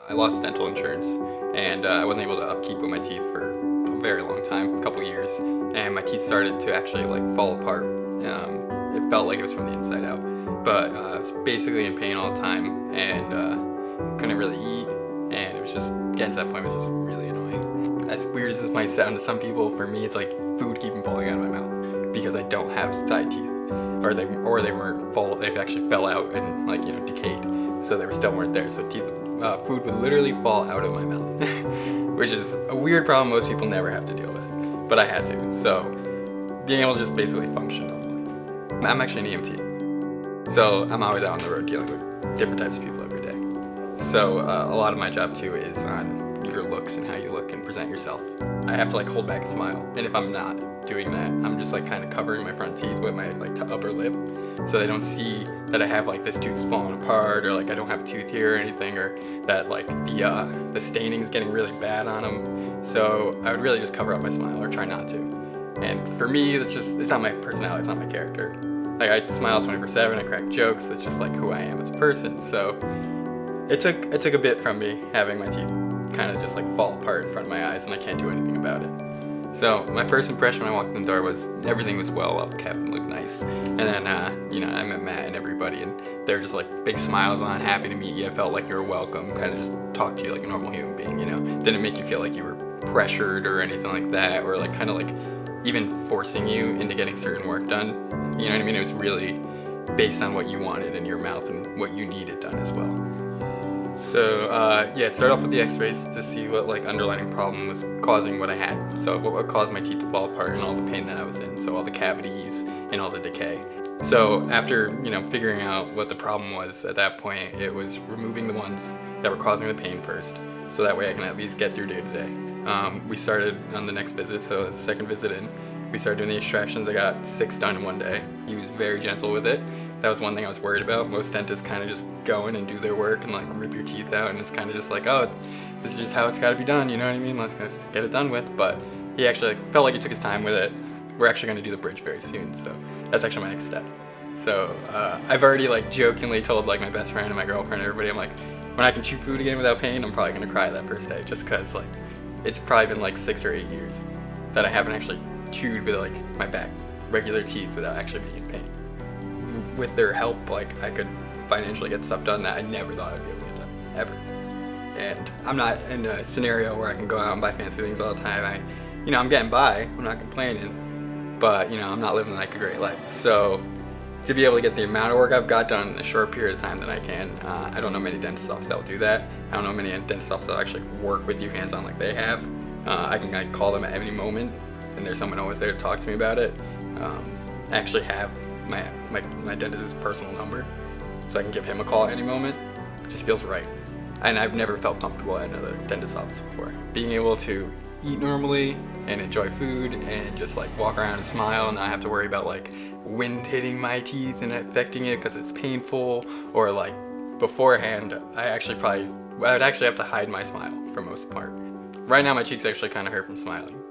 I lost dental insurance, and I wasn't able to upkeep with my teeth for a very long time, a couple years, and my teeth started to actually like fall apart. It felt like it was from the inside out, but I was basically in pain all the time, and couldn't really eat, and it was just getting to that point was just really annoying. As weird as this might sound to some people, for me it's like food keeping falling out of my mouth because I don't have side teeth, or they weren't full. They actually fell out and like decayed, so they still weren't there. So food would literally fall out of my mouth, which is a weird problem most people never have to deal with, but I had to. So being able to just basically function normally. I'm actually an EMT, so I'm always out on the road dealing with different types of people every day. So a lot of my job too is on your looks and how you look and present yourself. I have to like hold back a smile, and if I'm not doing that, I'm just like kind of covering my front teeth with my like upper lip, so they don't see that I have like this tooth's falling apart, or like I don't have a tooth here or anything, or that like the staining is getting really bad on them. So I would really just cover up my smile or try not to. And for me, it's not my personality, it's not my character. Like I smile 24/7, I crack jokes, it's just like who I am as a person. So it took a bit from me having my teeth kind of just like fall apart in front of my eyes, and I can't do anything about it. So my first impression when I walked in the door was everything was well kept and looked nice. And then I met Matt and everybody, and they were just like big smiles on, happy to meet you. I felt like you were welcome, kind of just talked to you like a normal human being, Didn't make you feel like you were pressured or anything like that, or like kind of like even forcing you into getting certain work done. You know what I mean? It was really based on what you wanted in your mouth and what you needed done as well. So it started off with the x-rays to see what like underlying problem was causing what I had. So what caused my teeth to fall apart and all the pain that I was in. So all the cavities and all the decay. So after, figuring out what the problem was at that point, it was removing the ones that were causing the pain first. So that way I can at least get through day to day. We started on the next visit, so the second visit in, we started doing the extractions. I got 6 done in one day. He was very gentle with it. That was one thing I was worried about. Most dentists kind of just go in and do their work and like rip your teeth out, and it's kind of just like, oh, this is just how it's got to be done, you know what I mean? Let's get it done with. But he actually felt like he took his time with it. We're actually going to do the bridge very soon, so that's actually my next step. So I've already like jokingly told like my best friend and my girlfriend and everybody, I'm like, when I can chew food again without pain, I'm probably going to cry that first day, just because like it's probably been like 6 or 8 years that I haven't actually chewed with like my back regular teeth without actually being in pain. With their help, like I could financially get stuff done that I never thought I'd be able to get done, ever. And I'm not in a scenario where I can go out and buy fancy things all the time. I'm getting by, I'm not complaining, but I'm not living like a great life. So to be able to get the amount of work I've got done in a short period of time that I can, I don't know many dentist offices that will do that. I don't know many dentist offices that will actually work with you hands-on like they have. I can call them at any moment, and there's someone always there to talk to me about it. I actually have my dentist's personal number, so I can give him a call at any moment. It just feels right. And I've never felt comfortable at another dentist office before. Being able to eat normally and enjoy food and just like walk around and smile and not have to worry about like wind hitting my teeth and affecting it because it's painful, or like beforehand I would actually have to hide my smile for most of the part. Right now my cheeks actually kind of hurt from smiling,